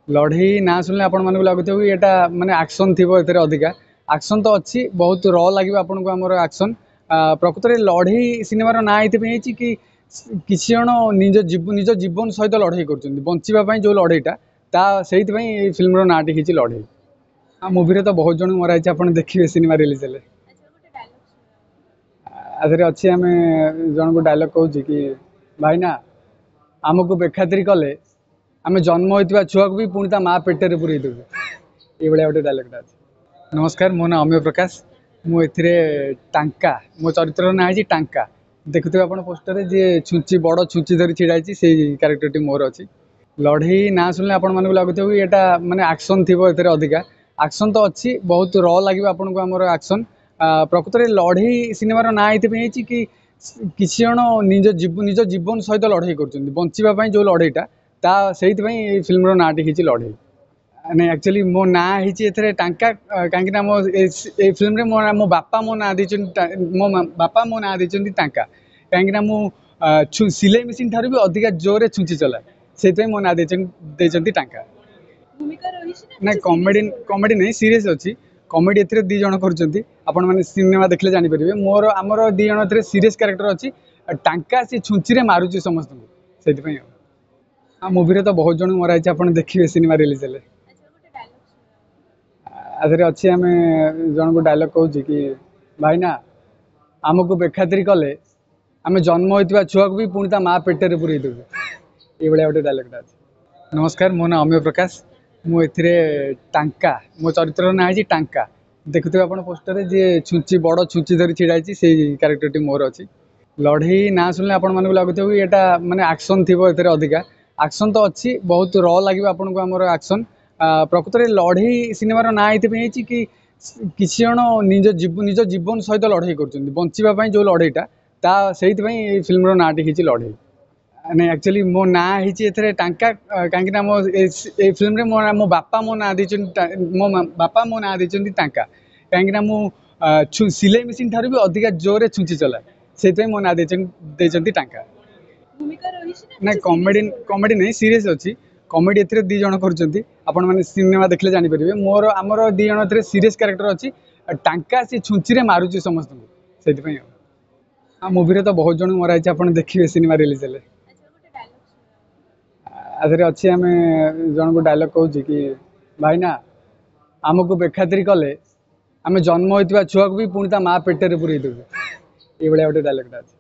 लड़ई ना शुणिले आपण मानक लगुव कि एटा माने एक्शन थी अधिका एक्शन तो अच्छी बहुत र लगे आपन को आमर एक्शन प्रकृत में लड़ई सिनेमार ना ये कि किसी जन निज जीवन सहित लड़ई कर बचापी जो लड़ईटा से फिल्म नाटी ही लड़ई मूवी तो बहुत जन मराई आप देखिए सिनेमा रिलीज हेले आधे अच्छी आम जन को डायलॉग कहूँ कि भाईना आमको बेखातिर कले आम जन्म होता छुआ को भी पुणी ता माँ पेटर पूरे देवु ये गोटे डायलॉगटा अच्छे। नमस्कार मो ना अम्य प्रकाश मुझे टांका मो चरित्र ना है टांका देखुए आप पोस्टर जी छुंची बड़ छुंची धरी छिड़ा से क्यारेक्टर मोर अच्छी लड़ई ना शुणिले आपण मानक लगुव कि एटा माने एक्शन थी अधिका एक्शन तो अच्छी बहुत र लगे आपन को आमर एक्शन प्रकृत में लड़ई सिनेमार ना ये कि किसी जन निज जीवन सहित लड़ई कर बचापी जो लड़ईटा से फिल्म नाटी ही लड़ई नहीं एक्चुअली मो ना ही टांका कहीं मो फिल्म मो बापा मो ना मो बापा मो ना टांका कहीं मु सिलाई मेसीन ठार भी अधिका जोर छुंची चला से मो ना टांका ना कॉमेडी नहीं सीरीयस अच्छी कॉमेडी ए दी जन कर सिनेमा देखले जानीपर मोर आमर दी जन सीरीयस क्यारेक्टर अच्छी टांका सी छुंची मारुची समस्त से मूवी तो बहुत जन मराई आप देखिए सिनेमा रिलीज हेले आधे अच्छी आम जन को डायलॉग कहूँ कि भाईना आमको बेखातिर कले आम जन्म होता छुआ को भी पुणी ता माँ पेटर पूरे देवु ये गोटे डायलॉगटा अच्छे। नमस्कार मो ना अम्य प्रकाश मुझे टांका मो चरित्र ना है टांका देखुए आप पोस्टर जी छुंची बड़ छुंची धरी छिड़ा से क्यारेक्टर मोर अच्छी लड़ई ना शुणिले आपण मानक लगुव कि एटा माने एक्शन थी अधिका एक्शन तो अच्छी बहुत र लगे आपन को आमर एक्शन प्रकृत में लड़ई सिनेमार ना ये कि किसी जन निज जीवन सहित लड़ई कर बचापी जो लड़ईटा से फिल्म नाटी ही लड़ई नहीं एक्चुअली मो ना ही टांका कहीं मो फिल्म मो बापा मो ना मो बापा मो ना टांका कहीं मु सिलाई मेसीन ठार भी अधिका जोर छुंची चला से मो ना टांका ना कॉमेडी नहीं सीरीयस अच्छी कॉमेडी ए दी जन कर सिनेमा देखले जानीपर मोर आमर दी जन सीरीयस क्यारेक्टर अच्छी टांका सी छुंची मारुची समस्त से मूवी तो बहुत जन मराई आप देखिए सिनेमा रिलीज हेले आधे अच्छी आम जन को डायलॉग कहूँ कि भाईना आमको बेखातिर कले आम जन्म होता छुआ को भी पुणी ता माँ पेटर पूरे देवु ये गोटे डायलॉगटा अच्छे।